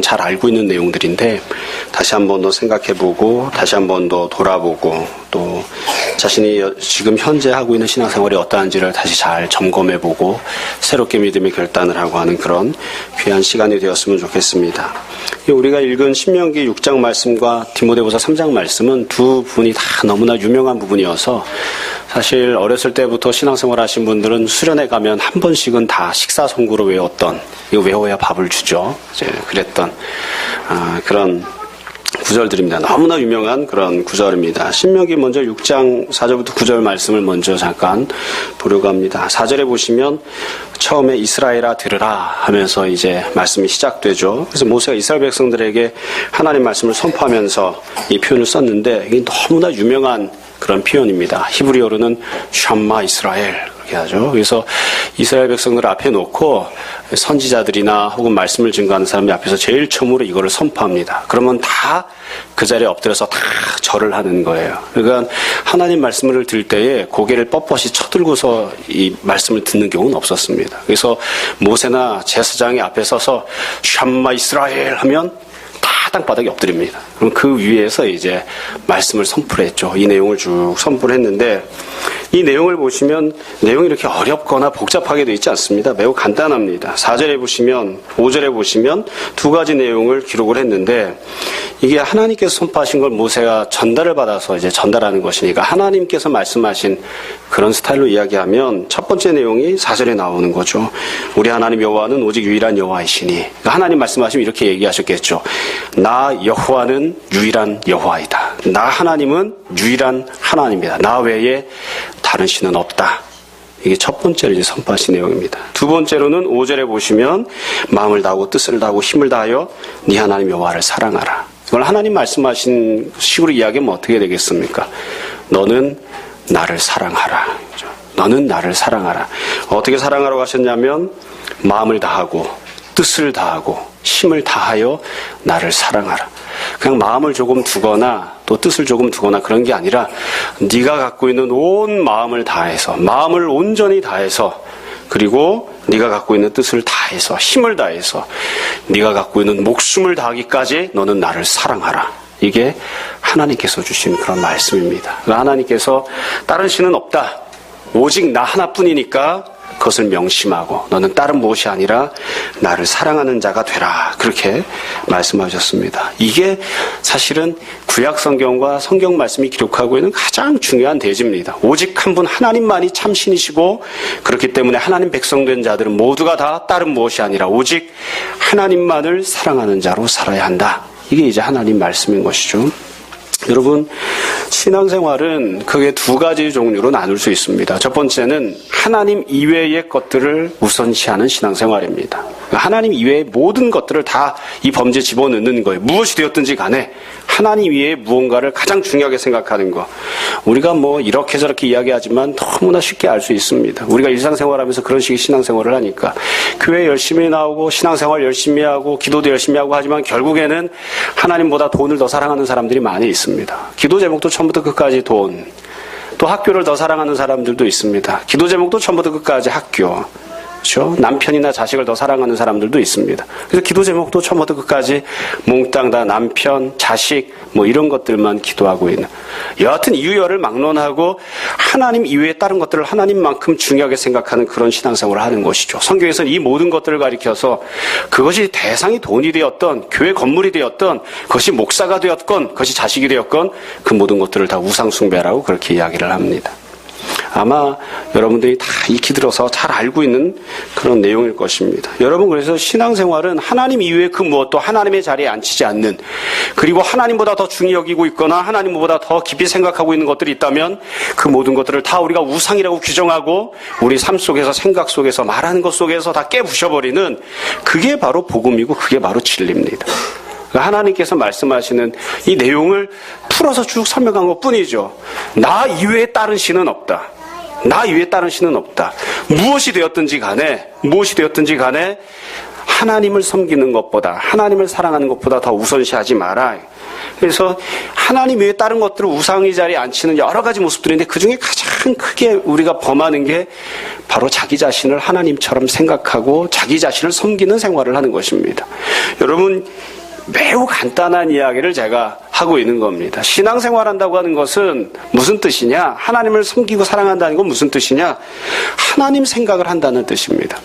잘 알고 있는 내용들인데 다시 한 번 더 생각해보고 다시 한 번 더 돌아보고 또 자신이 지금 현재 하고 있는 신앙생활이 어떠한지를 다시 잘 점검해보고 새롭게 믿음의 결단을 하고 하는 그런 귀한 시간이 되었으면 좋겠습니다. 우리가 읽은 신명기 6장 말씀과 디모데후서 3장 말씀은 두 분이 다 너무나 유명한 부분이어서 사실 어렸을 때부터 신앙생활 하신 분들은 수련회 가면 한 번씩은 다 식사송구로 외웠던, 이거 외워야 밥을 주죠. 이제 그랬던 그런 구절들입니다. 너무나 유명한 그런 구절입니다. 신명기 먼저 6장 4절부터 9절 말씀을 먼저 잠깐 보려고 합니다. 4절에 보시면 처음에 이스라엘아 들으라 하면서 이제 말씀이 시작되죠. 그래서 모세가 이스라엘 백성들에게 하나님 말씀을 선포하면서 이 표현을 썼는데 이게 너무나 유명한 그런 표현입니다. 히브리어로는 샴마 이스라엘 그렇게 하죠. 그래서 이스라엘 백성들 앞에 놓고 선지자들이나 혹은 말씀을 증거하는 사람들 앞에서 제일 처음으로 이거를 선포합니다. 그러면 다 그 자리에 엎드려서 다 절을 하는 거예요. 그러니까 하나님 말씀을 들 때에 고개를 뻣뻣이 쳐들고서 이 말씀을 듣는 경우는 없었습니다. 그래서 모세나 제사장이 앞에 서서 샴마 이스라엘 하면 다 땅바닥에 엎드립니다. 그럼 그 위에서 이제 말씀을 선포를 했죠. 이 내용을 쭉 선포를 했는데 이 내용을 보시면 내용이 이렇게 어렵거나 복잡하게 되어 있지 않습니다. 매우 간단합니다. 4절에 보시면 5절에 보시면 두 가지 내용을 기록을 했는데 이게 하나님께서 선포하신 걸 모세가 전달을 받아서 이제 전달하는 것이니까 하나님께서 말씀하신 그런 스타일로 이야기하면 첫 번째 내용이 4절에 나오는 거죠. 우리 하나님 여호와는 오직 유일한 여호와이시니, 그러니까 하나님 말씀하시면 이렇게 얘기하셨겠죠. 나 여호와는 유일한 여호와이다. 나 하나님은 유일한 하나님이다. 나 외에 다른 신은 없다. 이게 첫 번째로 이제 선포하신 내용입니다. 두 번째로는 5절에 보시면 마음을 다하고 뜻을 다하고 힘을 다하여 네 하나님 여호와를 사랑하라. 이걸 하나님 말씀하신 식으로 이야기하면 어떻게 되겠습니까? 너는 나를 사랑하라. 그렇죠? 너는 나를 사랑하라. 어떻게 사랑하라고 하셨냐면 마음을 다하고 뜻을 다하고 힘을 다하여 나를 사랑하라. 그냥 마음을 조금 두거나 또 뜻을 조금 두거나 그런 게 아니라 네가 갖고 있는 온 마음을 다해서, 마음을 온전히 다해서, 그리고 네가 갖고 있는 뜻을 다해서, 힘을 다해서, 네가 갖고 있는 목숨을 다하기까지 너는 나를 사랑하라. 이게 하나님께서 주신 그런 말씀입니다. 하나님께서 다른 신은 없다. 오직 나 하나뿐이니까 그것을 명심하고 너는 다른 무엇이 아니라 나를 사랑하는 자가 되라. 그렇게 말씀하셨습니다. 이게 사실은 구약 성경과 성경 말씀이 기록하고 있는 가장 중요한 대지입니다. 오직 한 분 하나님만이 참 신이시고 그렇기 때문에 하나님 백성된 자들은 모두가 다 다른 무엇이 아니라 오직 하나님만을 사랑하는 자로 살아야 한다. 이게 이제 하나님 말씀인 것이죠. 여러분, 신앙생활은 크게 두 가지 종류로 나눌 수 있습니다. 첫 번째는 하나님 이외의 것들을 우선시하는 신앙생활입니다. 하나님 이외의 모든 것들을 다 이 범죄에 집어넣는 거예요. 무엇이 되었든지 간에 하나님 이외의 무언가를 가장 중요하게 생각하는 거. 우리가 뭐 이렇게 저렇게 이야기하지만 너무나 쉽게 알 수 있습니다. 우리가 일상생활하면서 그런 식의 신앙생활을 하니까 교회 열심히 나오고 신앙생활 열심히 하고 기도도 열심히 하고 하지만 결국에는 하나님보다 돈을 더 사랑하는 사람들이 많이 있습니다. 기도 제목도 처음부터 끝까지 돈. 또 학교를 더 사랑하는 사람들도 있습니다. 기도 제목도 처음부터 끝까지 학교. 그렇죠? 남편이나 자식을 더 사랑하는 사람들도 있습니다. 그래서 기도 제목도 처음부터 끝까지 몽땅 다 남편, 자식 뭐 이런 것들만 기도하고 있는. 여하튼 이유열을 막론하고 하나님 이외의 다른 것들을 하나님만큼 중요하게 생각하는 그런 신앙생활을 하는 것이죠. 성경에서는 이 모든 것들을 가리켜서 그것이 대상이 돈이 되었던, 교회 건물이 되었던, 그것이 목사가 되었건, 그것이 자식이 되었건 그 모든 것들을 다 우상숭배라고 그렇게 이야기를 합니다. 아마 여러분들이 다 익히 들어서 잘 알고 있는 그런 내용일 것입니다. 여러분, 그래서 신앙생활은 하나님 이외의 그 무엇도 하나님의 자리에 앉히지 않는, 그리고 하나님보다 더 중히 여기고 있거나 하나님보다 더 깊이 생각하고 있는 것들이 있다면 그 모든 것들을 다 우리가 우상이라고 규정하고 우리 삶 속에서, 생각 속에서, 말하는 것 속에서 다 깨부셔버리는, 그게 바로 복음이고 그게 바로 진리입니다. 하나님께서 말씀하시는 이 내용을 풀어서 쭉 설명한 것 뿐이죠. 나 이외에 다른 신은 없다. 나 이외에 다른 신은 없다. 무엇이 되었든지 간에 하나님을 섬기는 것보다, 하나님을 사랑하는 것보다 더 우선시하지 마라. 그래서 하나님 외에 다른 것들을 우상의 자리에 앉히는 여러 가지 모습들인데 그중에 가장 크게 우리가 범하는 게 바로 자기 자신을 하나님처럼 생각하고 자기 자신을 섬기는 생활을 하는 것입니다. 여러분, 매우 간단한 이야기를 제가 하고 있는 겁니다. 신앙생활한다고 하는 것은 무슨 뜻이냐? 하나님을 섬기고 사랑한다는 건 무슨 뜻이냐? 하나님 생각을 한다는 뜻입니다.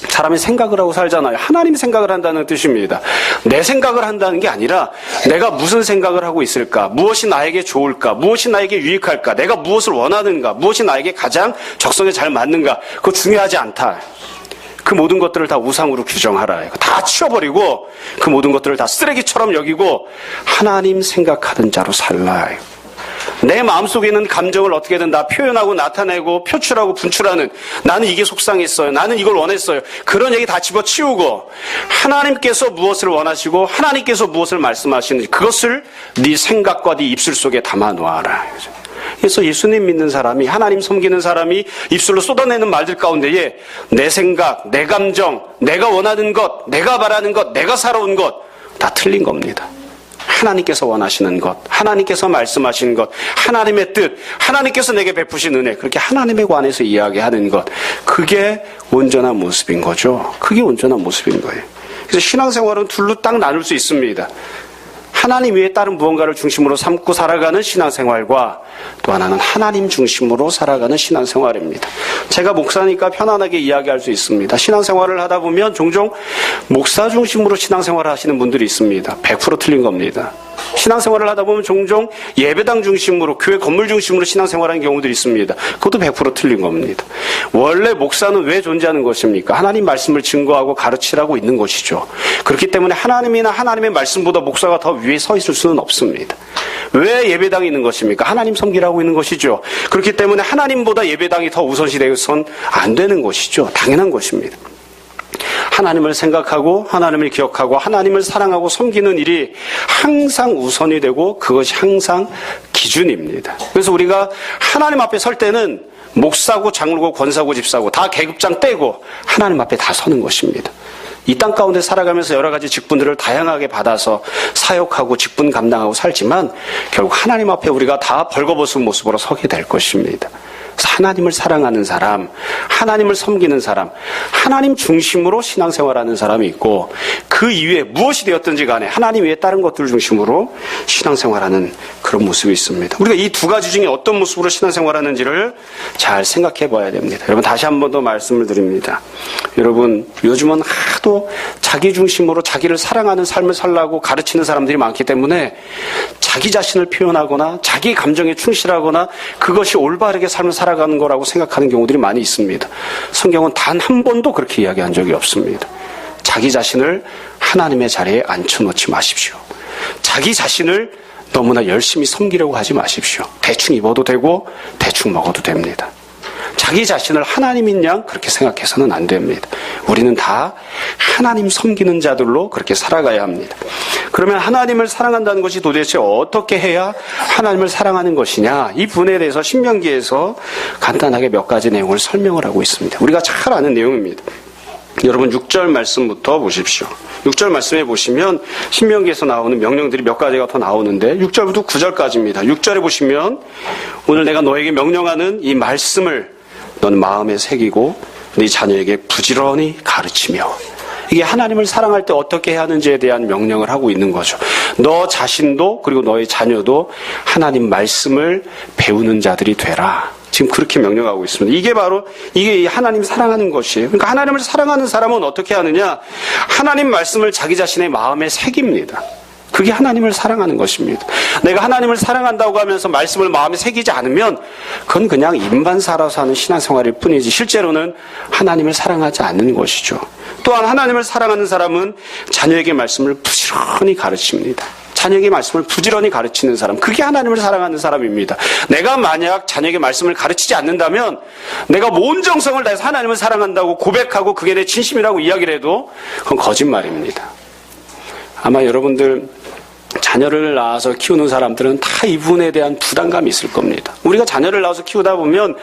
사람이 생각을 하고 살잖아요. 하나님 생각을 한다는 뜻입니다. 내 생각을 한다는 게 아니라 내가 무슨 생각을 하고 있을까? 무엇이 나에게 좋을까? 무엇이 나에게 유익할까? 내가 무엇을 원하는가? 무엇이 나에게 가장 적성에 잘 맞는가? 그거 중요하지 않다. 그 모든 것들을 다 우상으로 규정하라. 다 치워버리고 그 모든 것들을 다 쓰레기처럼 여기고 하나님 생각하는 자로 살라. 내 마음속에 있는 감정을 어떻게든 다 표현하고 나타내고 표출하고 분출하는, 나는 이게 속상했어요, 나는 이걸 원했어요, 그런 얘기 다 집어치우고 하나님께서 무엇을 원하시고 하나님께서 무엇을 말씀하시는지 그것을 네 생각과 네 입술 속에 담아놓아라. 그래서 예수님 믿는 사람이, 하나님 섬기는 사람이 입술로 쏟아내는 말들 가운데에 내 생각, 내 감정, 내가 원하는 것, 내가 바라는 것, 내가 살아온 것 다 틀린 겁니다. 하나님께서 원하시는 것, 하나님께서 말씀하시는 것, 하나님의 뜻, 하나님께서 내게 베푸신 은혜, 그렇게 하나님에 관해서 이야기하는 것, 그게 온전한 모습인 거죠. 그게 온전한 모습인 거예요. 그래서 신앙생활은 둘로 딱 나눌 수 있습니다. 하나님 외에 다른 무언가를 중심으로 삼고 살아가는 신앙생활과 또 하나는 하나님 중심으로 살아가는 신앙생활입니다. 제가 목사니까 편안하게 이야기할 수 있습니다. 신앙생활을 하다 보면 종종 목사 중심으로 신앙생활을 하시는 분들이 있습니다. 100% 틀린 겁니다. 신앙생활을 하다 보면 종종 예배당 중심으로, 교회 건물 중심으로 신앙생활하는 경우들이 있습니다. 그것도 100% 틀린 겁니다. 원래 목사는 왜 존재하는 것입니까? 하나님 말씀을 증거하고 가르치라고 있는 것이죠. 그렇기 때문에 하나님이나 하나님의 말씀보다 목사가 더 위에 서 있을 수는 없습니다. 왜 예배당이 있는 것입니까? 하나님 섬기라고 있는 것이죠. 그렇기 때문에 하나님보다 예배당이 더 우선시 되어서는 안 되는 것이죠. 당연한 것입니다. 하나님을 생각하고 하나님을 기억하고 하나님을 사랑하고 섬기는 일이 항상 우선이 되고 그것이 항상 기준입니다. 그래서 우리가 하나님 앞에 설 때는 목사고 장로고 권사고 집사고 다 계급장 떼고 하나님 앞에 다 서는 것입니다. 이 땅 가운데 살아가면서 여러 가지 직분들을 다양하게 받아서 사역하고 직분 감당하고 살지만 결국 하나님 앞에 우리가 다 벌거벗은 모습으로 서게 될 것입니다. 하나님을 사랑하는 사람, 하나님을 섬기는 사람, 하나님 중심으로 신앙생활하는 사람이 있고 그 이외에 무엇이 되었든지 간에 하나님 외에 다른 것들 중심으로 신앙생활하는 그런 모습이 있습니다. 우리가 이 두 가지 중에 어떤 모습으로 신앙생활하는지를 잘 생각해 봐야 됩니다. 여러분, 다시 한 번 더 말씀을 드립니다. 여러분, 요즘은 하도 자기 중심으로 자기를 사랑하는 삶을 살라고 가르치는 사람들이 많기 때문에 자기 자신을 표현하거나 자기 감정에 충실하거나 그것이 올바르게 삶을 살아가는 거라고 생각하는 경우들이 많이 있습니다. 성경은 단 한 번도 그렇게 이야기한 적이 없습니다. 자기 자신을 하나님의 자리에 앉혀놓지 마십시오. 자기 자신을 너무나 열심히 섬기려고 하지 마십시오. 대충 입어도 되고 대충 먹어도 됩니다. 자기 자신을 하나님인 양 그렇게 생각해서는 안 됩니다. 우리는 다 하나님 섬기는 자들로 그렇게 살아가야 합니다. 그러면 하나님을 사랑한다는 것이 도대체 어떻게 해야 하나님을 사랑하는 것이냐? 이 부분에 대해서 신명기에서 간단하게 몇 가지 내용을 설명을 하고 있습니다. 우리가 잘 아는 내용입니다. 여러분 6절 말씀부터 보십시오. 6절 말씀에 보시면 신명기에서 나오는 명령들이 몇 가지가 더 나오는데 6절부터 9절까지입니다. 6절에 보시면 오늘 내가 너에게 명령하는 이 말씀을 너는 마음에 새기고 네 자녀에게 부지런히 가르치며, 이게 하나님을 사랑할 때 어떻게 해야 하는지에 대한 명령을 하고 있는 거죠. 너 자신도 그리고 너의 자녀도 하나님 말씀을 배우는 자들이 되라. 지금 그렇게 명령하고 있습니다. 이게 바로 이게 하나님 사랑하는 것이에요. 그러니까 하나님을 사랑하는 사람은 어떻게 하느냐? 하나님 말씀을 자기 자신의 마음에 새깁니다. 그게 하나님을 사랑하는 것입니다. 내가 하나님을 사랑한다고 하면서 말씀을 마음에 새기지 않으면 그건 그냥 입만 살아서 하는 신앙생활일 뿐이지 실제로는 하나님을 사랑하지 않는 것이죠. 또한 하나님을 사랑하는 사람은 자녀에게 말씀을 부지런히 가르칩니다. 자녀에게 말씀을 부지런히 가르치는 사람, 그게 하나님을 사랑하는 사람입니다. 내가 만약 자녀에게 말씀을 가르치지 않는다면 내가 온 정성을 다해서 하나님을 사랑한다고 고백하고 그게 내 진심이라고 이야기를 해도 그건 거짓말입니다. 아마 여러분들 자녀를 낳아서 키우는 사람들은 다 이 부분에 대한 부담감이 있을 겁니다. 우리가 자녀를 낳아서 키우다 보면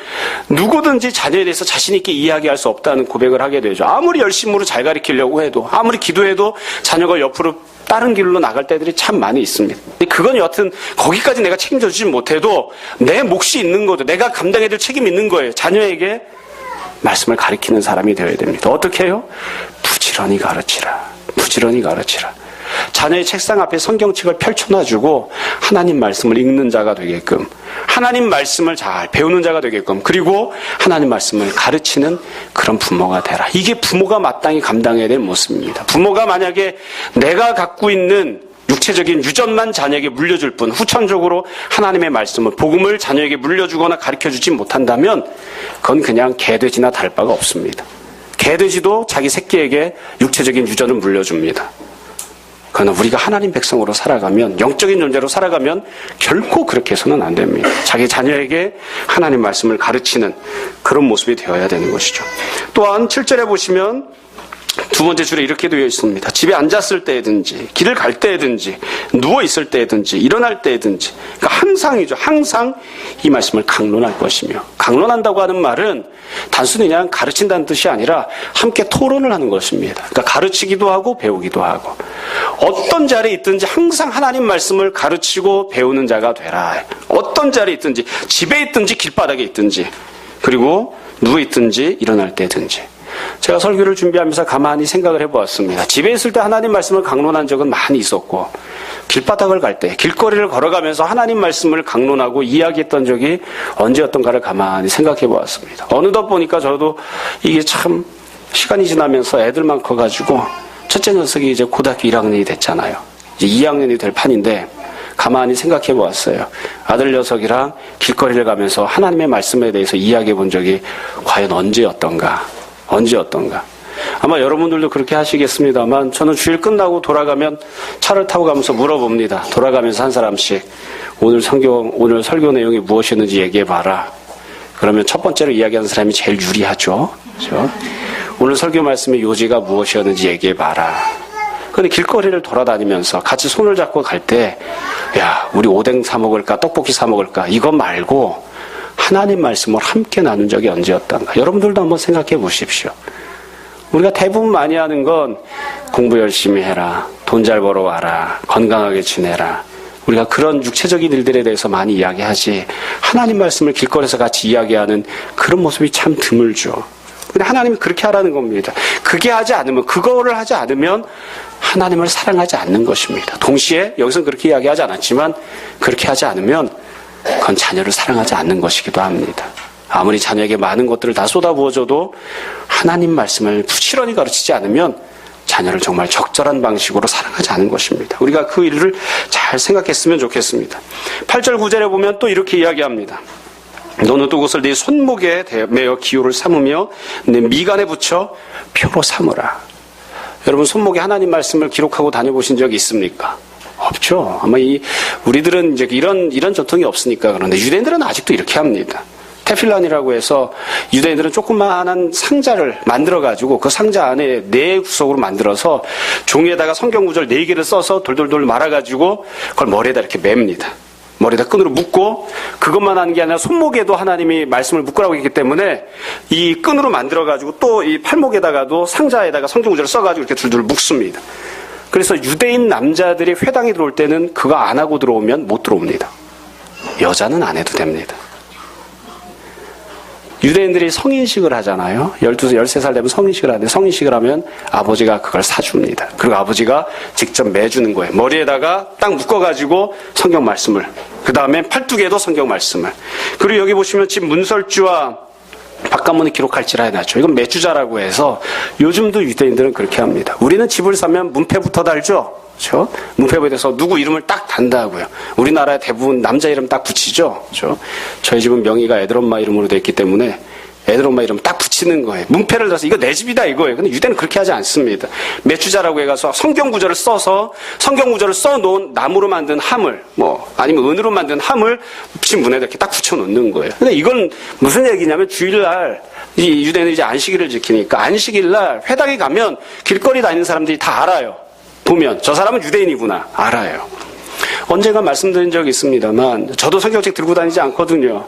누구든지 자녀에 대해서 자신 있게 이야기할 수 없다는 고백을 하게 되죠. 아무리 열심으로 잘 가르치려고 해도, 아무리 기도해도 자녀가 옆으로 다른 길로 나갈 때들이 참 많이 있습니다. 근데 그건 여하튼 거기까지 내가 책임져 주지 못해도 내 몫이 있는 거죠. 내가 감당해야 될 책임이 있는 거예요. 자녀에게 말씀을 가르치는 사람이 되어야 됩니다. 어떻게 해요? 부지런히 가르치라. 부지런히 가르치라. 자녀의 책상 앞에 성경책을 펼쳐놔주고 하나님 말씀을 읽는 자가 되게끔, 하나님 말씀을 잘 배우는 자가 되게끔, 그리고 하나님 말씀을 가르치는 그런 부모가 되라. 이게 부모가 마땅히 감당해야 될 모습입니다. 부모가 만약에 내가 갖고 있는 육체적인 유전만 자녀에게 물려줄 뿐 후천적으로 하나님의 말씀을, 복음을 자녀에게 물려주거나 가르쳐주지 못한다면 그건 그냥 개돼지나 다를 바가 없습니다. 개돼지도 자기 새끼에게 육체적인 유전을 물려줍니다. 그러나 우리가 하나님 백성으로 살아가면, 영적인 존재로 살아가면 결코 그렇게 해서는 안 됩니다. 자기 자녀에게 하나님 말씀을 가르치는 그런 모습이 되어야 되는 것이죠. 또한 7절에 보시면 두 번째 줄에 이렇게 되어 있습니다. 집에 앉았을 때든지, 길을 갈 때든지, 누워있을 때든지, 일어날 때든지, 그러니까 항상이죠. 항상 이 말씀을 강론할 것이며, 강론한다고 하는 말은 단순히 그냥 가르친다는 뜻이 아니라 함께 토론을 하는 것입니다. 그러니까 가르치기도 하고 배우기도 하고, 어떤 자리에 있든지 항상 하나님 말씀을 가르치고 배우는 자가 되라. 어떤 자리에 있든지, 집에 있든지 길바닥에 있든지, 그리고 누워있든지 일어날 때든지. 제가 설교를 준비하면서 가만히 생각을 해보았습니다. 집에 있을 때 하나님 말씀을 강론한 적은 많이 있었고, 길바닥을 갈 때, 길거리를 걸어가면서 하나님 말씀을 강론하고 이야기했던 적이 언제였던가를 가만히 생각해 보았습니다. 어느덧 보니까 저도 이게 참 시간이 지나면서 애들만 커가지고 첫째 녀석이 이제 고등학교 1학년이 됐잖아요. 이제 2학년이 될 판인데 가만히 생각해 보았어요. 아들 녀석이랑 길거리를 가면서 하나님의 말씀에 대해서 이야기해 본 적이 과연 언제였던가. 아마 여러분들도 그렇게 하시겠습니다만, 저는 주일 끝나고 돌아가면 차를 타고 가면서 물어봅니다. 돌아가면서 한 사람씩 오늘 설교 내용이 무엇이었는지 얘기해봐라. 그러면 첫 번째로 이야기하는 사람이 제일 유리하죠. 그렇죠? 오늘 설교 말씀의 요지가 무엇이었는지 얘기해봐라. 근데 길거리를 돌아다니면서 같이 손을 잡고 갈 때, 야, 우리 오뎅 사 먹을까, 떡볶이 사 먹을까, 이거 말고 하나님 말씀을 함께 나눈 적이 언제였던가. 여러분들도 한번 생각해 보십시오. 우리가 대부분 많이 하는 건 공부 열심히 해라, 돈 잘 벌어와라, 건강하게 지내라. 우리가 그런 육체적인 일들에 대해서 많이 이야기하지, 하나님 말씀을 길거리에서 같이 이야기하는 그런 모습이 참 드물죠. 근데 하나님이 그렇게 하라는 겁니다. 그거를 하지 않으면 하나님을 사랑하지 않는 것입니다. 동시에 여기서는 그렇게 이야기하지 않았지만, 그렇게 하지 않으면 그건 자녀를 사랑하지 않는 것이기도 합니다. 아무리 자녀에게 많은 것들을 다 쏟아부어줘도 하나님 말씀을 부지런히 가르치지 않으면 자녀를 정말 적절한 방식으로 사랑하지 않은 것입니다. 우리가 그 일을 잘 생각했으면 좋겠습니다. 8절 9절에 보면 또 이렇게 이야기합니다. 너는 또 그것을 네 손목에 매어 기호를 삼으며 내 미간에 붙여 표로 삼으라. 여러분, 손목에 하나님 말씀을 기록하고 다녀보신 적이 있습니까? 없죠. 아마 우리들은 이제 이런 전통이 없으니까. 그런데 유대인들은 아직도 이렇게 합니다. 테필란이라고 해서 유대인들은 조그마한 상자를 만들어가지고 그 상자 안에 4구석으로 만들어서 종이에다가 성경 구절 4개를 써서 돌돌돌 말아가지고 그걸 머리에다 이렇게 맵니다. 머리에다 끈으로 묶고, 그것만 하는 게 아니라 손목에도 하나님이 말씀을 묶으라고 했기 때문에 이 끈으로 만들어가지고 또 이 팔목에다가도 상자에다가 성경 구절을 써가지고 이렇게 둘둘 묶습니다. 그래서 유대인 남자들이 회당에 들어올 때는 그거 안 하고 들어오면 못 들어옵니다. 여자는 안 해도 됩니다. 유대인들이 성인식을 하잖아요. 12살, 13살 되면 성인식을 하는데, 성인식을 하면 아버지가 그걸 사줍니다. 그리고 아버지가 직접 매주는 거예요. 머리에다가 딱 묶어가지고 성경 말씀을, 그 다음에 팔뚝에도 성경 말씀을. 그리고 여기 보시면 집 문설주와 바깥문에 기록할지라 해놨죠. 이건 매주자라고 해서 요즘도 유대인들은 그렇게 합니다. 우리는 집을 사면 문패부터 달죠. 그렇죠? 문패부에 대해서 누구 이름을 딱 단다고요. 우리나라에 대부분 남자 이름 딱 붙이죠. 그렇죠? 저희 집은 명의가 애들엄마 이름으로 되어 있기 때문에 애들엄마 이름 딱 붙이는 거예요. 문패를 달아서 이거 내 집이다 이거예요. 근데 유대는 그렇게 하지 않습니다. 매주자라고 해가서 성경 구절을 써서 성경 구절을 써놓은 나무로 만든 함을, 아니면 은으로 만든 함을 집 문에다 이렇게 딱 붙여놓는 거예요. 근데 이건 무슨 얘기냐면, 주일날 이 유대인들이 이제 안식일을 지키니까 안식일날 회당에 가면 길거리 다니는 사람들이 다 알아요. 보면 저 사람은 유대인이구나 알아요. 언젠가 말씀드린 적이 있습니다만 저도 성경책 들고 다니지 않거든요.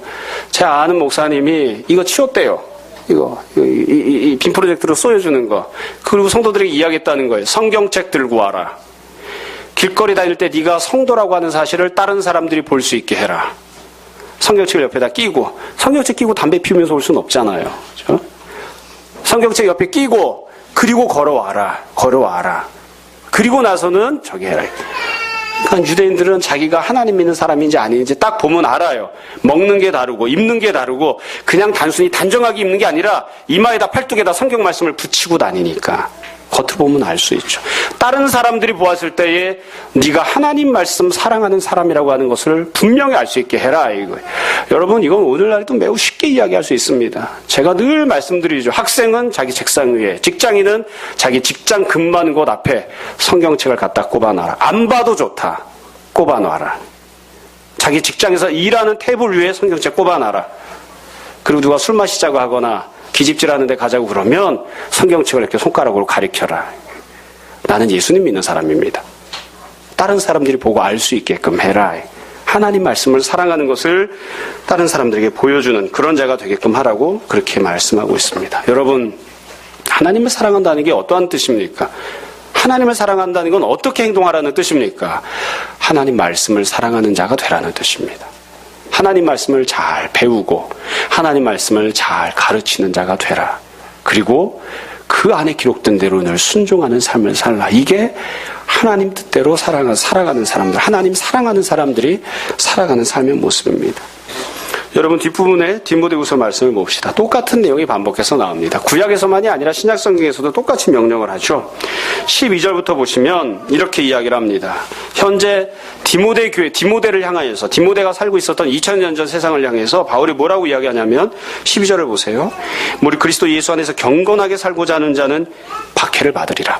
제 아는 목사님이 이거 치웠대요. 이 빔 프로젝트로 쏘여주는 거. 그리고 성도들에게 이야기했다는 거예요. 성경책 들고 와라. 길거리 다닐 때 네가 성도라고 하는 사실을 다른 사람들이 볼 수 있게 해라. 성경책을 옆에다 끼고, 성경책 끼고 담배 피우면서 올 수는 없잖아요. 그렇죠? 성경책 옆에 끼고 그리고 걸어와라. 그리고 나서는 저기 해라. 그러니까 유대인들은 자기가 하나님 믿는 사람인지 아닌지 딱 보면 알아요. 먹는 게 다르고 입는 게 다르고 그냥 단순히 단정하게 입는 게 아니라 이마에다 팔뚝에다 성경 말씀을 붙이고 다니니까 겉으로 보면 알 수 있죠. 다른 사람들이 보았을 때에 네가 하나님 말씀 사랑하는 사람이라고 하는 것을 분명히 알 수 있게 해라 이거예요. 여러분 이건 오늘날에도 매우 쉽게 이야기할 수 있습니다. 제가 늘 말씀드리죠. 학생은 자기 책상 위에, 직장인은 자기 직장 근무하는 곳 앞에 성경책을 갖다 꼽아놔라. 안 봐도 좋다. 꼽아놔라. 자기 직장에서 일하는 테이블 위에 성경책 꼽아놔라. 그리고 누가 술 마시자고 하거나 기집질하는 데 가자고 그러면 성경책을 이렇게 손가락으로 가리켜라. 나는 예수님 믿는 사람입니다. 다른 사람들이 보고 알 수 있게끔 해라. 하나님 말씀을 사랑하는 것을 다른 사람들에게 보여주는 그런 자가 되게끔 하라고 그렇게 말씀하고 있습니다. 여러분, 하나님을 사랑한다는 게 어떠한 뜻입니까? 하나님을 사랑한다는 건 어떻게 행동하라는 뜻입니까? 하나님 말씀을 사랑하는 자가 되라는 뜻입니다. 하나님 말씀을 잘 배우고 하나님 말씀을 잘 가르치는 자가 되라. 그리고 그 안에 기록된 대로 늘 순종하는 삶을 살라. 이게 하나님 뜻대로 살아가는 사람들, 하나님 사랑하는 사람들이 살아가는 삶의 모습입니다. 여러분 뒷부분에 디모데후서 말씀을 봅시다. 똑같은 내용이 반복해서 나옵니다. 구약에서만이 아니라 신약성경에서도 똑같이 명령을 하죠. 12절부터 보시면 이렇게 이야기를 합니다. 현재 디모데 교회, 디모데를 향하여서 디모데가 살고 있었던 2000년 전 세상을 향해서 바울이 뭐라고 이야기하냐면 12절을 보세요. 우리 그리스도 예수 안에서 경건하게 살고자 하는 자는 박해를 받으리라.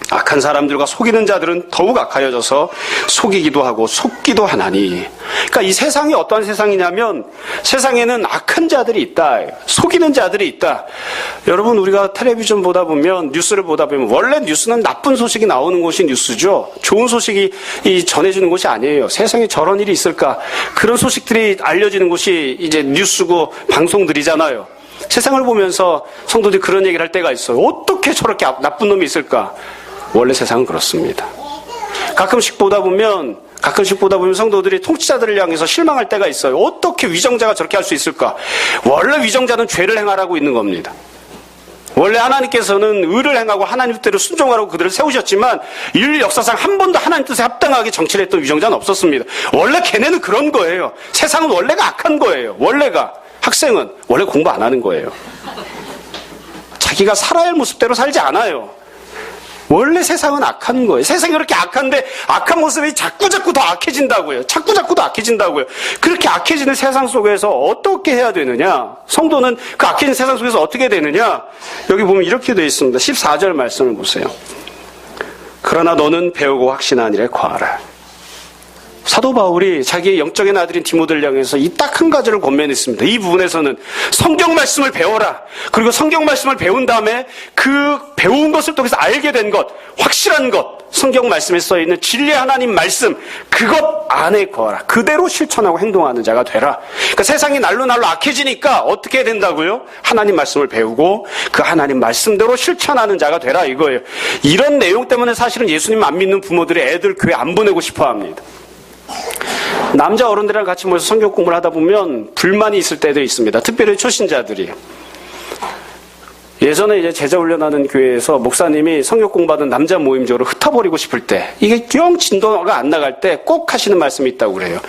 악한 사람들과 속이는 자들은 더욱 악하여져서 속이기도 하고 속기도 하나니. 그러니까 이 세상이 어떠한 세상이냐면 세상에는 악한 자들이 있다. 속이는 자들이 있다. 여러분 우리가 텔레비전 보다 보면 뉴스를 보다 보면 원래 뉴스는 나쁜 소식이 나오는 곳이 뉴스죠. 좋은 소식이 전해지는 곳이 아니에요. 세상에 저런 일이 있을까? 그런 소식들이 알려지는 곳이 이제 뉴스고 방송들이잖아요. 세상을 보면서 성도들이 그런 얘기를 할 때가 있어요. 어떻게 저렇게 나쁜 놈이 있을까? 원래 세상은 그렇습니다. 가끔씩 보다 보면 성도들이 통치자들을 향해서 실망할 때가 있어요. 어떻게 위정자가 저렇게 할 수 있을까? 원래 위정자는 죄를 행하라고 있는 겁니다. 원래 하나님께서는 의를 행하고 하나님 뜻대로 순종하라고 그들을 세우셨지만 인류 역사상 한 번도 하나님 뜻에 합당하게 정치를 했던 위정자는 없었습니다. 원래 걔네는 그런 거예요. 세상은 원래가 악한 거예요. 원래가. 학생은 원래 공부 안 하는 거예요. 자기가 살아야 할 모습대로 살지 않아요. 원래 세상은 악한 거예요. 세상이 그렇게 악한데 악한 모습이 자꾸자꾸 더 악해진다고요. 자꾸자꾸 더 악해진다고요. 그렇게 악해지는 세상 속에서 어떻게 해야 되느냐? 성도는 그 악해진 세상 속에서 어떻게 되느냐? 여기 보면 이렇게 되어 있습니다. 14절 말씀을 보세요. 그러나 너는 배우고 확신한 일에 거하라. 사도 바울이 자기의 영적인 아들인 디모데를 향해서 이 딱 한 가지를 권면했습니다. 이 부분에서는 성경 말씀을 배워라. 그리고 성경 말씀을 배운 다음에 그 배운 것을 통해서 알게 된 것, 확실한 것, 성경 말씀에 써있는 진리의 하나님 말씀, 그것 안에 거하라. 그대로 실천하고 행동하는 자가 되라. 그러니까 세상이 날로 악해지니까 어떻게 해야 된다고요? 하나님 말씀을 배우고 그 하나님 말씀대로 실천하는 자가 되라 이거예요. 이런 내용 때문에 사실은 예수님 안 믿는 부모들이 애들 교회 안 보내고 싶어 합니다. 남자 어른들이랑 같이 모여서 성경 공부를 하다 보면 불만이 있을 때도 있습니다. 특별히 초신자들이. 예전에 이제 제자 훈련하는 교회에서 목사님이 성경 공부하던 남자 모임적으로 흩어버리고 싶을 때, 이게 영 진도가 안 나갈 때 꼭 하시는 말씀이 있다고 그래요.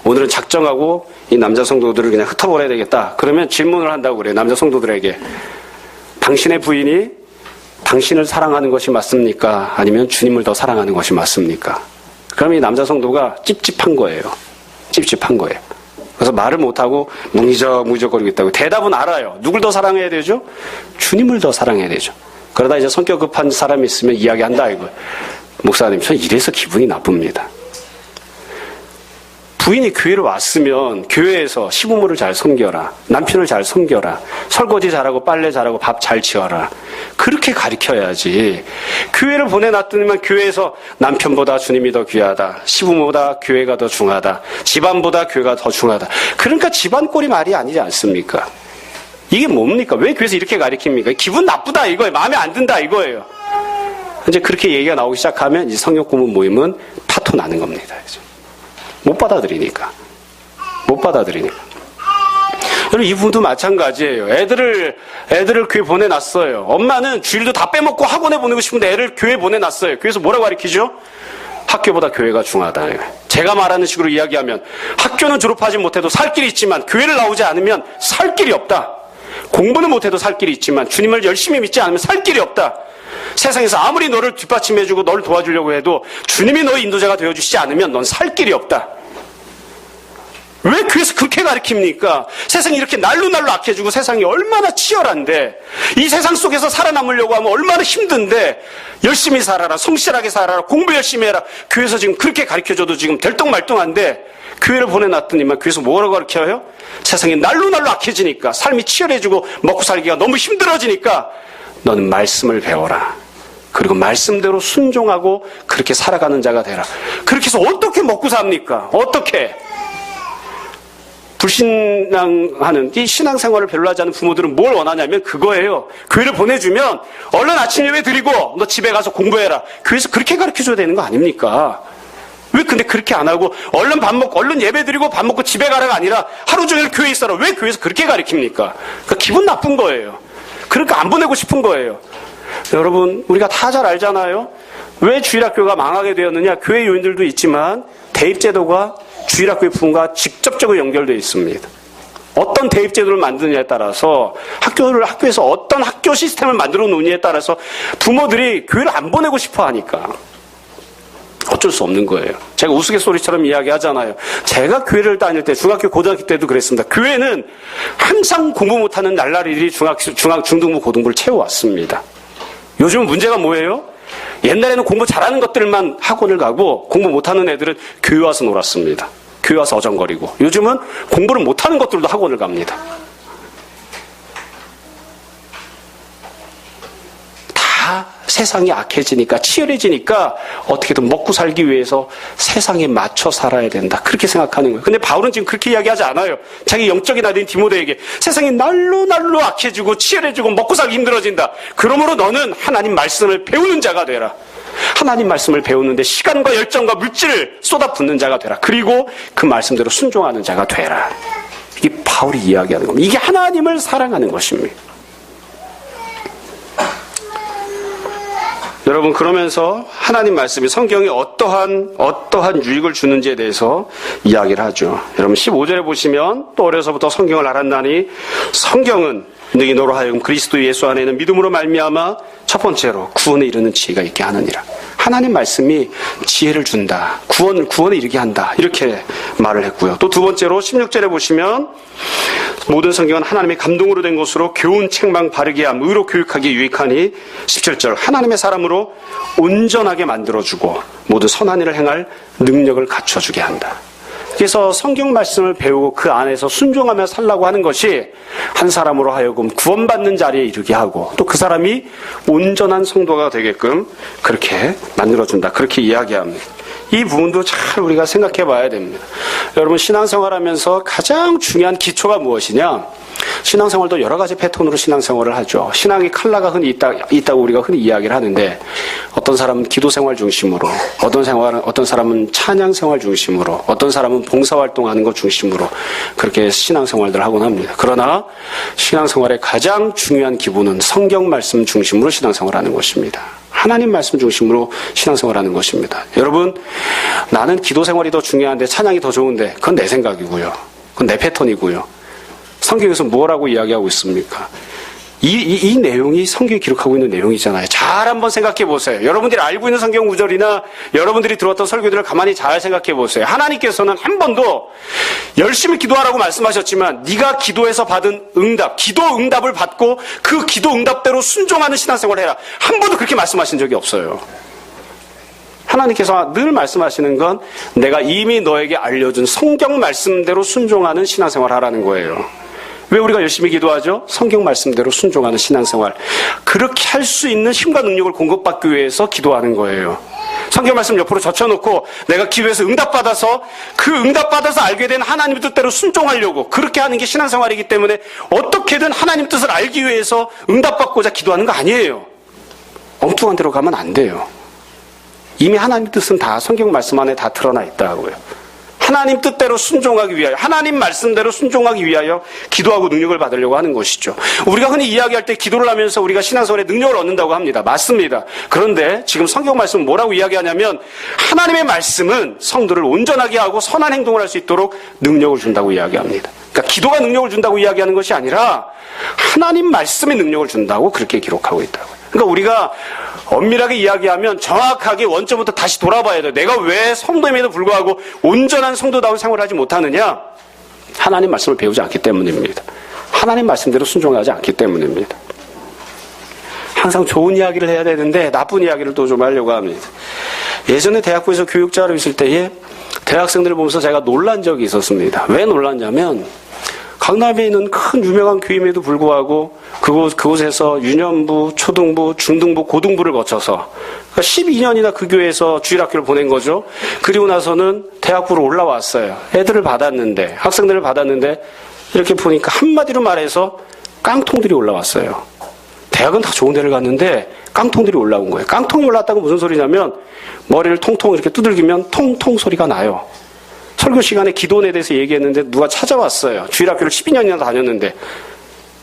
오늘은 작정하고 이 남자 성도들을 그냥 흩어버려야 되겠다. 그러면 질문을 한다고 그래요. 남자 성도들에게. 당신의 부인이 당신을 사랑하는 것이 맞습니까? 아니면 주님을 더 사랑하는 것이 맞습니까? 그럼 이 남자 성도가 찝찝한 거예요. 찝찝한 거예요. 그래서 말을 못하고 뭉이적거리고 있다고. 대답은 알아요. 누굴 더 사랑해야 되죠? 주님을 더 사랑해야 되죠. 그러다 이제 성격 급한 사람이 있으면 이야기한다 이거예요. 목사님, 전 이래서 기분이 나쁩니다. 부인이 교회로 왔으면 교회에서 시부모를 잘 섬겨라. 남편을 잘 섬겨라. 설거지 잘하고 빨래 잘하고 밥 잘 지어라. 그렇게 가르쳐야지. 교회를 보내놨더니만 교회에서 남편보다 주님이 더 귀하다. 시부모보다 교회가 더 중하다. 집안보다 교회가 더 중하다. 그러니까 집안 꼴이 말이 아니지 않습니까? 이게 뭡니까? 왜 교회에서 이렇게 가르칩니까? 기분 나쁘다 이거예요. 마음에 안 든다 이거예요. 이제 그렇게 얘기가 나오기 시작하면 이제 성역 고문 모임은 파토 나는 겁니다. 못 받아들이니까. 여러분, 이 부분도 마찬가지예요. 애들을 교회 보내놨어요. 엄마는 주일도 다 빼먹고 학원에 보내고 싶은데 애를 교회 보내놨어요. 교회에서 뭐라고 가르치죠? 학교보다 교회가 중하다. 제가 말하는 식으로 이야기하면 학교는 졸업하지 못해도 살 길이 있지만 교회를 나오지 않으면 살 길이 없다. 공부는 못해도 살 길이 있지만 주님을 열심히 믿지 않으면 살 길이 없다. 세상에서 아무리 너를 뒷받침해주고 너를 도와주려고 해도 주님이 너의 인도자가 되어주시지 않으면 넌 살 길이 없다. 왜 교회에서 그렇게 가르칩니까? 세상이 이렇게 날로날로 악해지고 세상이 얼마나 치열한데 이 세상 속에서 살아남으려고 하면 얼마나 힘든데 열심히 살아라, 성실하게 살아라, 공부 열심히 해라. 교회에서 지금 그렇게 가르쳐줘도 지금 될똥말똥한데 교회를 보내놨더니만 교회에서 뭐라고 가르쳐요? 세상이 날로날로 악해지니까 삶이 치열해지고 먹고 살기가 너무 힘들어지니까 너는 말씀을 배워라. 그리고 말씀대로 순종하고 그렇게 살아가는 자가 되라. 그렇게 해서 어떻게 먹고 삽니까? 어떻게? 불신앙하는 이 신앙생활을 별로 하지 않은 부모들은 뭘 원하냐면 그거예요. 교회를 보내주면 얼른 아침 예배 드리고 너 집에 가서 공부해라. 교회에서 그렇게 가르쳐줘야 되는 거 아닙니까? 왜 근데 그렇게 안 하고 얼른 밥 먹고 얼른 예배 드리고 밥 먹고 집에 가라가 아니라 하루 종일 교회에 있어라. 왜 교회에서 그렇게 가르칩니까? 그러니까 기분 나쁜 거예요. 그러니까 안 보내고 싶은 거예요. 여러분, 우리가 다 잘 알잖아요. 왜 주일학교가 망하게 되었느냐? 교회 요인들도 있지만 대입제도가 주일학교의 부분과 직접적으로 연결되어 있습니다. 어떤 대입제도를 만드느냐에 따라서 학교에서 어떤 학교 시스템을 만들어 놓느냐에 따라서 부모들이 교회를 안 보내고 싶어 하니까 어쩔 수 없는 거예요. 제가 우스갯소리처럼 이야기하잖아요. 제가 교회를 다닐 때 중학교 고등학교 때도 그랬습니다. 교회는 항상 공부 못하는 날라리들이 중등부 고등부를 채워왔습니다. 요즘은 문제가 뭐예요? 옛날에는 공부 잘하는 것들만 학원을 가고 공부 못하는 애들은 교회 와서 놀았습니다. 교회 와서 어정거리고. 요즘은 공부를 못하는 것들도 학원을 갑니다. 다 세상이 악해지니까 치열해지니까 어떻게든 먹고 살기 위해서 세상에 맞춰 살아야 된다. 그렇게 생각하는 거예요. 근데 바울은 지금 그렇게 이야기하지 않아요. 자기 영적인 아들인 디모데에게 세상이 날로 악해지고 치열해지고 먹고 살기 힘들어진다. 그러므로 너는 하나님 말씀을 배우는 자가 되라. 하나님 말씀을 배우는데 시간과 열정과 물질을 쏟아붓는 자가 되라. 그리고 그 말씀대로 순종하는 자가 되라. 이게 바울이 이야기하는 겁니다. 이게 하나님을 사랑하는 것입니다. 여러분, 그러면서 하나님 말씀이 성경이 어떠한 유익을 주는지에 대해서 이야기를 하죠. 여러분 15절에 보시면 또 어려서부터 성경을 알았나니 성경은 너희 너로 하여금 그리스도 예수 안에 있는 믿음으로 말미암아 첫 번째로 구원에 이르는 지혜가 있게 하느니라. 하나님 말씀이 지혜를 준다. 구원에 이르게 한다. 이렇게 말을 했고요. 또 두 번째로 16절에 보시면 모든 성경은 하나님의 감동으로 된 것으로 교훈, 책망, 바르게 함, 의로 교육하기에 유익하니 17절 하나님의 사람으로 온전하게 만들어주고 모든 선한 일을 행할 능력을 갖춰주게 한다. 그래서 성경 말씀을 배우고 그 안에서 순종하며 살라고 하는 것이 한 사람으로 하여금 구원받는 자리에 이르게 하고 또 그 사람이 온전한 성도가 되게끔 그렇게 만들어준다. 그렇게 이야기합니다. 이 부분도 잘 우리가 생각해 봐야 됩니다. 여러분, 신앙생활하면서 가장 중요한 기초가 무엇이냐? 신앙생활도 여러 가지 패턴으로 신앙생활을 하죠. 신앙의 컬러가 흔히 있다고 우리가 흔히 이야기를 하는데 어떤 사람은 기도생활 중심으로, 어떤 사람은 찬양생활 중심으로, 어떤 사람은 봉사활동하는 것 중심으로 그렇게 신앙생활들을 하곤 합니다. 그러나 신앙생활의 가장 중요한 기본은 성경 말씀 중심으로 신앙생활하는 것입니다. 하나님 말씀 중심으로 신앙생활하는 것입니다. 여러분, 나는 기도생활이 더 중요한데 찬양이 더 좋은데 그건 내 생각이고요. 그건 내 패턴이고요. 성경에서 뭐라고 이야기하고 있습니까? 이 내용이 성경이 기록하고 있는 내용이잖아요. 잘 한번 생각해 보세요. 여러분들이 알고 있는 성경 구절이나 여러분들이 들었던 설교들을 가만히 잘 생각해 보세요. 하나님께서는 한 번도 열심히 기도하라고 말씀하셨지만 네가 기도해서 받은 응답, 기도 응답을 받고 그 기도 응답대로 순종하는 신앙생활을 해라. 한 번도 그렇게 말씀하신 적이 없어요. 하나님께서 늘 말씀하시는 건 내가 이미 너에게 알려준 성경 말씀대로 순종하는 신앙생활을 하라는 거예요. 왜 우리가 열심히 기도하죠? 성경 말씀대로 순종하는 신앙생활. 그렇게 할 수 있는 힘과 능력을 공급받기 위해서 기도하는 거예요. 성경 말씀 옆으로 젖혀놓고 내가 기도해서 응답받아서 그 응답받아서 알게 된 하나님 뜻대로 순종하려고 그렇게 하는 게 신앙생활이기 때문에 어떻게든 하나님 뜻을 알기 위해서 응답받고자 기도하는 거 아니에요. 엉뚱한 데로 가면 안 돼요. 이미 하나님 뜻은 다 성경 말씀 안에 다 드러나 있다고요. 하나님 뜻대로 순종하기 위하여, 하나님 말씀대로 순종하기 위하여 기도하고 능력을 받으려고 하는 것이죠. 우리가 흔히 이야기할 때 기도를 하면서 우리가 신앙생활에 능력을 얻는다고 합니다. 맞습니다. 그런데 지금 성경 말씀은 뭐라고 이야기하냐면 하나님의 말씀은 성도를 온전하게 하고 선한 행동을 할 수 있도록 능력을 준다고 이야기합니다. 그러니까 기도가 능력을 준다고 이야기하는 것이 아니라 하나님 말씀의 능력을 준다고 그렇게 기록하고 있다고요. 그러니까 우리가 엄밀하게 이야기하면 정확하게 원점부터 다시 돌아봐야 돼요. 내가 왜 성도임에도 불구하고 온전한 성도다운 생활을 하지 못하느냐? 하나님 말씀을 배우지 않기 때문입니다. 하나님 말씀대로 순종하지 않기 때문입니다. 항상 좋은 이야기를 해야 되는데 나쁜 이야기를 또 좀 하려고 합니다. 예전에 대학부에서 교육자로 있을 때에 대학생들을 보면서 제가 놀란 적이 있었습니다. 왜 놀랐냐면 강남에 있는 큰 유명한 교임에도 불구하고 그곳에서 유년부, 초등부, 중등부, 고등부를 거쳐서 12년이나 그 교회에서 주일학교를 보낸 거죠. 그리고 나서는 대학부로 올라왔어요. 애들을 받았는데, 학생들을 받았는데 이렇게 보니까 한마디로 말해서 깡통들이 올라왔어요. 대학은 다 좋은 데를 갔는데 깡통들이 올라온 거예요. 깡통이 올라왔다고 무슨 소리냐면 머리를 통통 이렇게 두들기면 통통 소리가 나요. 설교 시간에 기도원에 대해서 얘기했는데 누가 찾아왔어요. 주일학교를 12년이나 다녔는데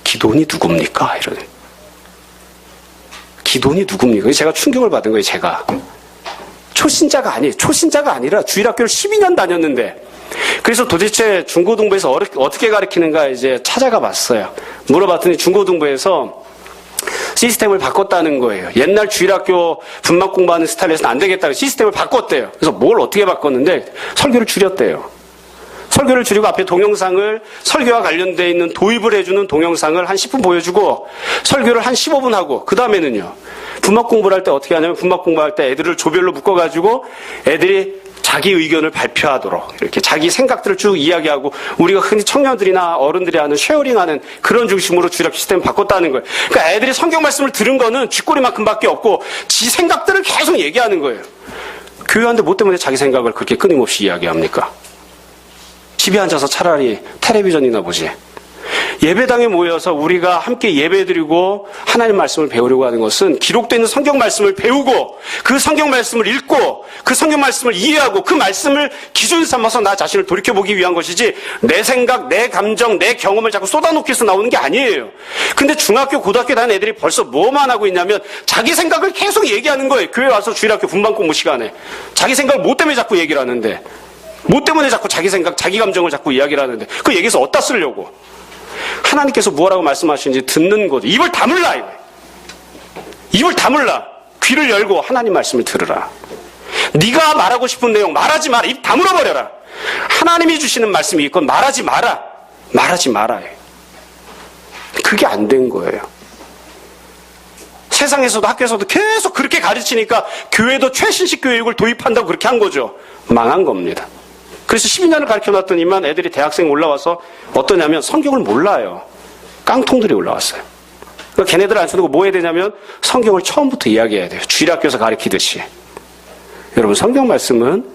기도원이 누굽니까? 이러네. 기도원이 누굽니까? 제가 충격을 받은 거예요. 제가 초신자가 아니라 주일학교를 12년 다녔는데 그래서 도대체 중고등부에서 어떻게 가르치는가 이제 찾아가 봤어요. 물어봤더니 중고등부에서 시스템을 바꿨다는 거예요. 옛날 주일학교 분막 공부하는 스타일에서는 안 되겠다고 시스템을 바꿨대요. 그래서 뭘 어떻게 바꿨는데 설교를 줄였대요. 설교를 줄이고 앞에 동영상을 설교와 관련되어 있는 도입을 해주는 동영상을 한 10분 보여주고 설교를 한 15분 하고 그 다음에는요. 분막 공부를 할 때 어떻게 하냐면 분막 공부할 때 애들을 조별로 묶어가지고 애들이 자기 의견을 발표하도록 이렇게 자기 생각들을 쭉 이야기하고 우리가 흔히 청년들이나 어른들이 하는 쉐어링하는 그런 중심으로 주일학교 시스템을 바꿨다는 거예요. 그러니까 애들이 성경 말씀을 들은 거는 쥐꼬리만큼밖에 없고 지 생각들을 계속 얘기하는 거예요. 교회 왔는데 뭐 때문에 자기 생각을 그렇게 끊임없이 이야기합니까? 집에 앉아서 차라리 텔레비전이나 보지. 예배당에 모여서 우리가 함께 예배드리고 하나님 말씀을 배우려고 하는 것은 기록되어 있는 성경 말씀을 배우고 그 성경 말씀을 읽고 그 성경 말씀을 이해하고 그 말씀을 기준 삼아서 나 자신을 돌이켜보기 위한 것이지 내 생각, 내 감정, 내 경험을 자꾸 쏟아놓기 위해서 나오는 게 아니에요. 근데 중학교, 고등학교 다니는 애들이 벌써 뭐만 하고 있냐면 자기 생각을 계속 얘기하는 거예요. 교회 와서 주일학교 분반 공부 시간에 자기 생각을 뭐 때문에 자꾸 얘기를 하는데 뭐 때문에 자꾸 자기 생각, 자기 감정을 자꾸 이야기를 하는데 그 얘기에서 어디다 쓰려고 하나님께서 뭐라고 말씀하시는지 듣는 거죠. 입을 다물라. 입을 다물라. 귀를 열고 하나님 말씀을 들으라. 네가 말하고 싶은 내용 말하지 마라. 입 다물어버려라. 하나님이 주시는 말씀이 있건 말하지 마라. 말하지 마라. 그게 안 된 거예요. 세상에서도 학교에서도 계속 그렇게 가르치니까 교회도 최신식 교육을 도입한다고 그렇게 한 거죠. 망한 겁니다. 그래서 12년을 가르쳐놨더니만 애들이 대학생 올라와서 어떠냐면 성경을 몰라요. 깡통들이 올라왔어요. 그러니까 걔네들 안 쳐두고 뭐 해야 되냐면 성경을 처음부터 이야기해야 돼요. 주일학교에서 가르치듯이. 여러분 성경 말씀은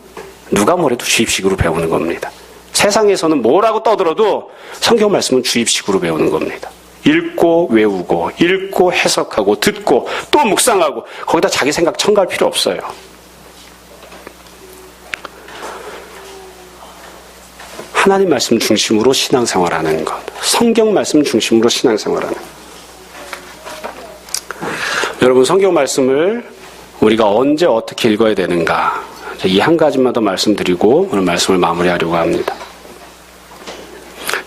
누가 뭐래도 주입식으로 배우는 겁니다. 세상에서는 뭐라고 떠들어도 성경 말씀은 주입식으로 배우는 겁니다. 읽고 외우고 읽고 해석하고 듣고 또 묵상하고 거기다 자기 생각 첨가할 필요 없어요. 하나님 말씀 중심으로 신앙생활하는 것. 성경 말씀 중심으로 신앙생활하는 것. 여러분 성경 말씀을 우리가 언제 어떻게 읽어야 되는가. 이 한 가지만 더 말씀드리고 오늘 말씀을 마무리하려고 합니다.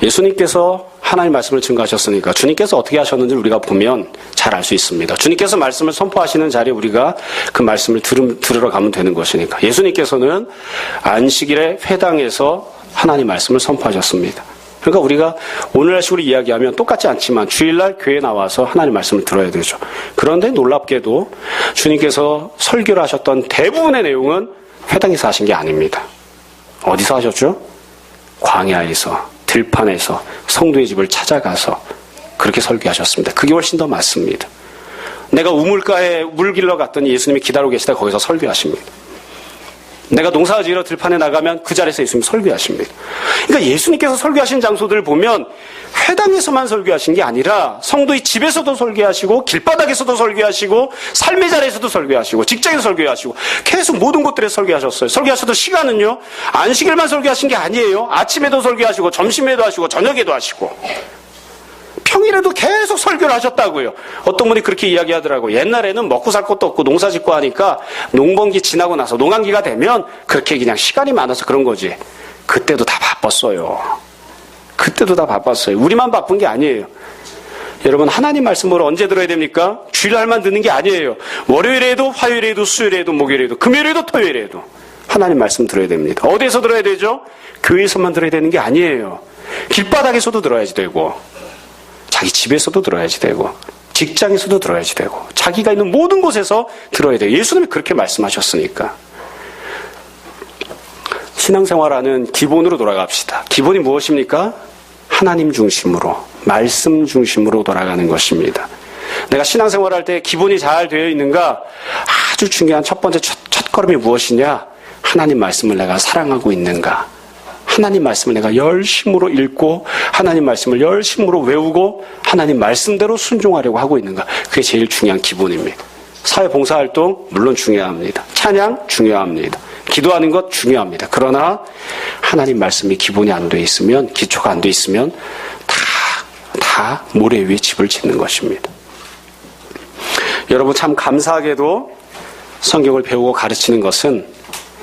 예수님께서 하나님 말씀을 증거하셨으니까 주님께서 어떻게 하셨는지 우리가 보면 잘 알 수 있습니다. 주님께서 말씀을 선포하시는 자리에 우리가 그 말씀을 들으러 가면 되는 것이니까. 예수님께서는 안식일에 회당에서 하나님 말씀을 선포하셨습니다. 그러니까 우리가 오늘날식으로 이야기하면 똑같지 않지만 주일날 교회에 나와서 하나님 말씀을 들어야 되죠. 그런데 놀랍게도 주님께서 설교를 하셨던 대부분의 내용은 회당에서 하신 게 아닙니다. 어디서 하셨죠? 광야에서 들판에서 성도의 집을 찾아가서 그렇게 설교하셨습니다. 그게 훨씬 더 맞습니다. 내가 우물가에 물 길러 갔더니 예수님이 기다리고 계시다 거기서 설교하십니다. 내가 농사 지으러 들판에 나가면 그 자리에서 예수님이 설교하십니다. 그러니까 예수님께서 설교하신 장소들을 보면 회당에서만 설교하신 게 아니라 성도의 집에서도 설교하시고 길바닥에서도 설교하시고 삶의 자리에서도 설교하시고 직장에서 설교하시고 계속 모든 곳들에서 설교하셨어요. 설교하셔도 시간은요. 안식일만 설교하신 게 아니에요. 아침에도 설교하시고 점심에도 하시고 저녁에도 하시고 평일에도 계속 설교를 하셨다고요. 어떤 분이 그렇게 이야기하더라고요. 옛날에는 먹고 살 것도 없고 농사 짓고 하니까 농번기 지나고 나서 농한기가 되면 그렇게 그냥 시간이 많아서 그런 거지. 그때도 다 바빴어요. 그때도 다 바빴어요. 우리만 바쁜 게 아니에요. 여러분 하나님 말씀을 언제 들어야 됩니까? 주일날만 듣는 게 아니에요. 월요일에도 화요일에도 수요일에도 목요일에도 금요일에도 토요일에도 하나님 말씀 들어야 됩니다. 어디에서 들어야 되죠? 교회에서만 들어야 되는 게 아니에요. 길바닥에서도 들어야지 되고 자기 집에서도 들어야지 되고 직장에서도 들어야지 되고 자기가 있는 모든 곳에서 들어야 돼요. 예수님이 그렇게 말씀하셨으니까. 신앙생활하는 기본으로 돌아갑시다. 기본이 무엇입니까? 하나님 중심으로, 말씀 중심으로 돌아가는 것입니다. 내가 신앙생활할 때 기본이 잘 되어 있는가? 아주 중요한 첫 번째 첫걸음이 무엇이냐? 하나님 말씀을 내가 사랑하고 있는가? 하나님 말씀을 내가 열심으로 읽고 하나님 말씀을 열심으로 외우고 하나님 말씀대로 순종하려고 하고 있는가? 그게 제일 중요한 기본입니다. 사회봉사활동 물론 중요합니다. 찬양 중요합니다. 기도하는 것 중요합니다. 그러나 하나님 말씀이 기본이 안 돼 있으면, 기초가 안 돼 있으면 다 모래 위에 집을 짓는 것입니다. 여러분 참 감사하게도 성경을 배우고 가르치는 것은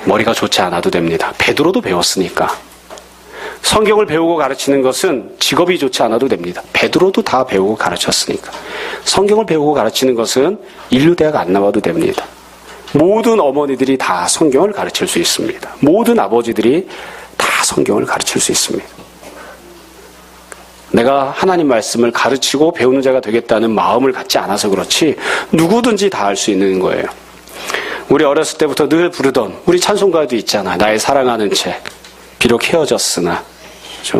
머리가 좋지 않아도 됩니다. 베드로도 배웠으니까. 성경을 배우고 가르치는 것은 직업이 좋지 않아도 됩니다. 베드로도 다 배우고 가르쳤으니까. 성경을 배우고 가르치는 것은 인류대학 안 나와도 됩니다. 모든 어머니들이 다 성경을 가르칠 수 있습니다. 모든 아버지들이 다 성경을 가르칠 수 있습니다. 내가 하나님 말씀을 가르치고 배우는 자가 되겠다는 마음을 갖지 않아서 그렇지 누구든지 다 할 수 있는 거예요. 우리 어렸을 때부터 늘 부르던 우리 찬송가도 있잖아. 나의 사랑하는 책 비록 헤어졌으나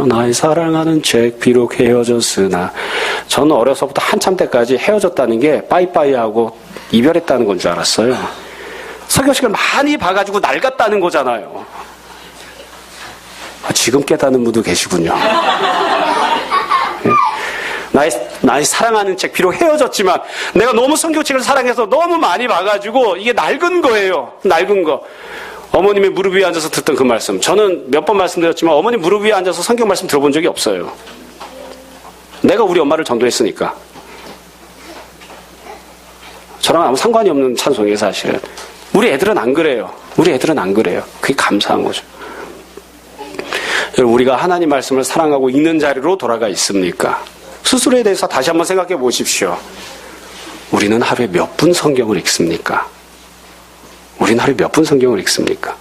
나의 사랑하는 책 비록 헤어졌으나 저는 어려서부터 한참 때까지 헤어졌다는 게 빠이빠이하고 이별했다는 건 줄 알았어요. 설교식을 많이 봐가지고 낡았다는 거잖아요. 지금 깨닫는 분도 계시군요. 나의 사랑하는 책 비록 헤어졌지만 내가 너무 성경책을 사랑해서 너무 많이 봐가지고 이게 낡은 거예요. 낡은 거. 어머님의 무릎 위에 앉아서 듣던 그 말씀. 저는 몇 번 말씀드렸지만 어머님 무릎 위에 앉아서 성경 말씀 들어본 적이 없어요. 내가 우리 엄마를 전도했으니까. 저랑 아무 상관이 없는 찬송이에요, 사실은. 우리 애들은 안 그래요. 우리 애들은 안 그래요. 그게 감사한 거죠. 여러분, 우리가 하나님 말씀을 사랑하고 읽는 자리로 돌아가 있습니까? 스스로에 대해서 다시 한번 생각해 보십시오. 우리는 하루에 몇 분 성경을 읽습니까? 우리는 하루에 몇 분 성경을 읽습니까?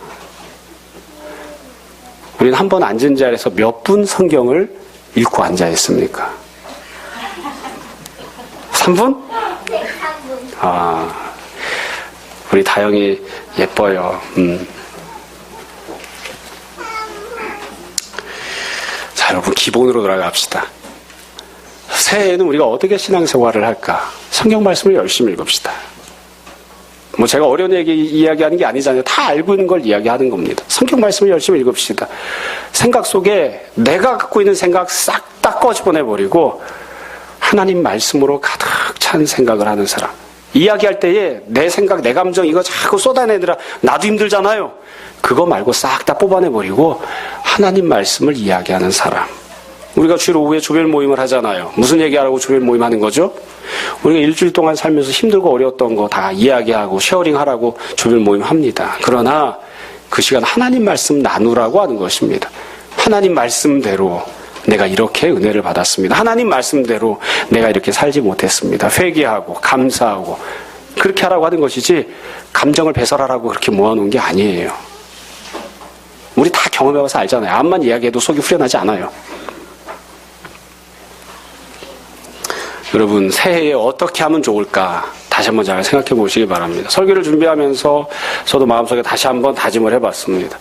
우리는 한 번 앉은 자리에서 몇 분 성경을 읽고 앉아 있습니까? 3분? 네, 3분. 우리 다영이 예뻐요. 자, 여러분 기본으로 돌아갑시다. 새해에는 우리가 어떻게 신앙생활을 할까? 성경 말씀을 열심히 읽읍시다. 제가 어려운 얘기 이야기하는 게 아니잖아요. 다 알고 있는 걸 이야기하는 겁니다. 성경 말씀을 열심히 읽읍시다. 생각 속에 내가 갖고 있는 생각 싹 다 꺼집어내버리고 하나님 말씀으로 가득 찬 생각을 하는 사람. 이야기할 때에 내 생각, 내 감정 이거 자꾸 쏟아내느라 나도 힘들잖아요. 그거 말고 싹 다 뽑아내버리고 하나님 말씀을 이야기하는 사람. 우리가 주일 오후에 조별 모임을 하잖아요. 무슨 얘기하라고 조별 모임 하는 거죠? 우리가 일주일 동안 살면서 힘들고 어려웠던 거 다 이야기하고 쉐어링하라고 조별 모임 합니다. 그러나 그 시간 하나님 말씀 나누라고 하는 것입니다. 하나님 말씀대로 내가 이렇게 은혜를 받았습니다. 하나님 말씀대로 내가 이렇게 살지 못했습니다. 회개하고 감사하고 그렇게 하라고 하는 것이지 감정을 배설하라고 그렇게 모아놓은 게 아니에요. 우리 다 경험해봐서 알잖아요. 암만 이야기해도 속이 후련하지 않아요. 여러분 새해에 어떻게 하면 좋을까? 다시 한번 잘 생각해 보시기 바랍니다. 설교를 준비하면서 저도 마음속에 다시 한번 다짐을 해봤습니다.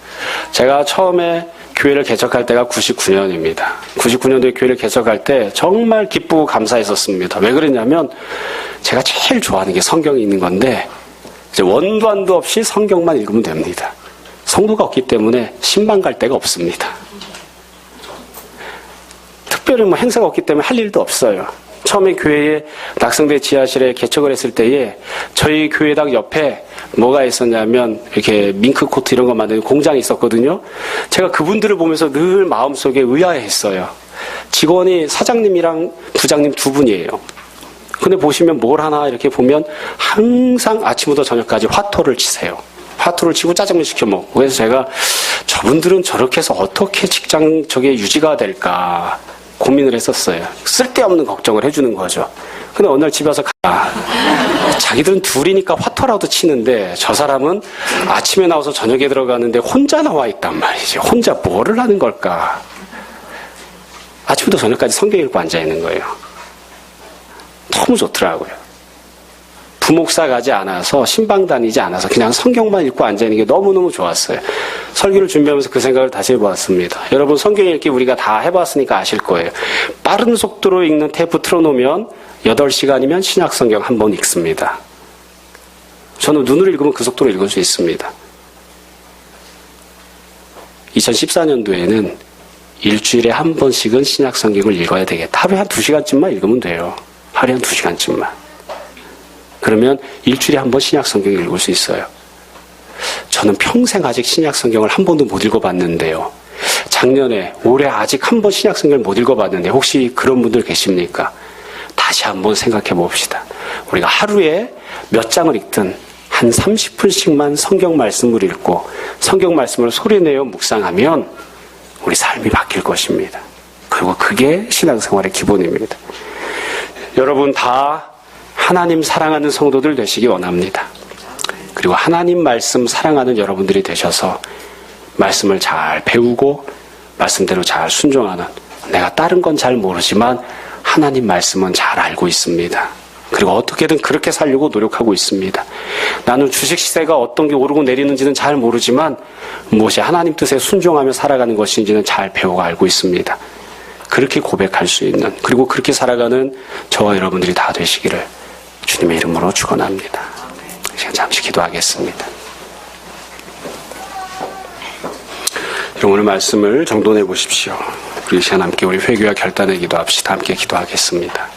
제가 처음에 교회를 개척할 때가 99년입니다. 99년도에 교회를 개척할 때 정말 기쁘고 감사했었습니다. 왜 그랬냐면 제가 제일 좋아하는 게 성경이 있는 건데 이제 원도 한도 없이 성경만 읽으면 됩니다. 성도가 없기 때문에 신방 갈 데가 없습니다. 특별히 뭐 행사가 없기 때문에 할 일도 없어요. 처음에 교회에 낙성대 지하실에 개척을 했을 때에 저희 교회당 옆에 뭐가 있었냐면 이렇게 밍크코트 이런 거 만드는 공장이 있었거든요. 제가 그분들을 보면서 늘 마음속에 의아해했어요. 직원이 사장님이랑 부장님 두 분이에요. 근데 보시면 뭘 하나 이렇게 보면 항상 아침부터 저녁까지 화토를 치세요. 화토를 치고 짜장면 시켜 먹고. 그래서 제가 저분들은 저렇게 해서 어떻게 직장 저게 유지가 될까 고민을 했었어요. 쓸데없는 걱정을 해주는 거죠. 근데 어느 날 집에 와서 자기들은 둘이니까 화토라도 치는데 저 사람은 아침에 나와서 저녁에 들어가는데 혼자 나와 있단 말이죠. 혼자 뭐를 하는 걸까? 아침부터 저녁까지 성경 읽고 앉아 있는 거예요. 너무 좋더라고요. 부목사 가지 않아서 신방 다니지 않아서 그냥 성경만 읽고 앉아있는 게 너무너무 좋았어요. 설교를 준비하면서 그 생각을 다시 해보았습니다. 여러분 성경 읽기 우리가 다 해봤으니까 아실 거예요. 빠른 속도로 읽는 테이프 틀어놓으면 8시간이면 신약 성경 한 번 읽습니다. 저는 눈으로 읽으면 그 속도로 읽을 수 있습니다. 2014년도에는 일주일에 한 번씩은 신약 성경을 읽어야 되겠다. 하루에 한 2시간쯤만 읽으면 돼요. 하루에 한 2시간쯤만. 그러면 일주일에 한 번 신약 성경을 읽을 수 있어요. 저는 평생 아직 신약 성경을 한 번도 못 읽어봤는데요. 작년에, 올해 아직 한 번 신약 성경을 못 읽어봤는데 혹시 그런 분들 계십니까? 다시 한번 생각해 봅시다. 우리가 하루에 몇 장을 읽든 한 30분씩만 성경 말씀을 읽고 성경 말씀을 소리내어 묵상하면 우리 삶이 바뀔 것입니다. 그리고 그게 신앙생활의 기본입니다. 여러분 다 하나님 사랑하는 성도들 되시기 원합니다. 그리고 하나님 말씀 사랑하는 여러분들이 되셔서 말씀을 잘 배우고 말씀대로 잘 순종하는, 내가 다른 건 잘 모르지만 하나님 말씀은 잘 알고 있습니다. 그리고 어떻게든 그렇게 살려고 노력하고 있습니다. 나는 주식시세가 어떤 게 오르고 내리는지는 잘 모르지만 무엇이 하나님 뜻에 순종하며 살아가는 것인지는 잘 배우고 알고 있습니다. 그렇게 고백할 수 있는, 그리고 그렇게 살아가는 저와 여러분들이 다 되시기를 주님의 이름으로 축원합니다. 지금 잠시 기도하겠습니다. 오늘 말씀을 정돈해 보십시오. 우리 시간 함께 우리 회개와 결단의 기도합시다. 함께 기도하겠습니다.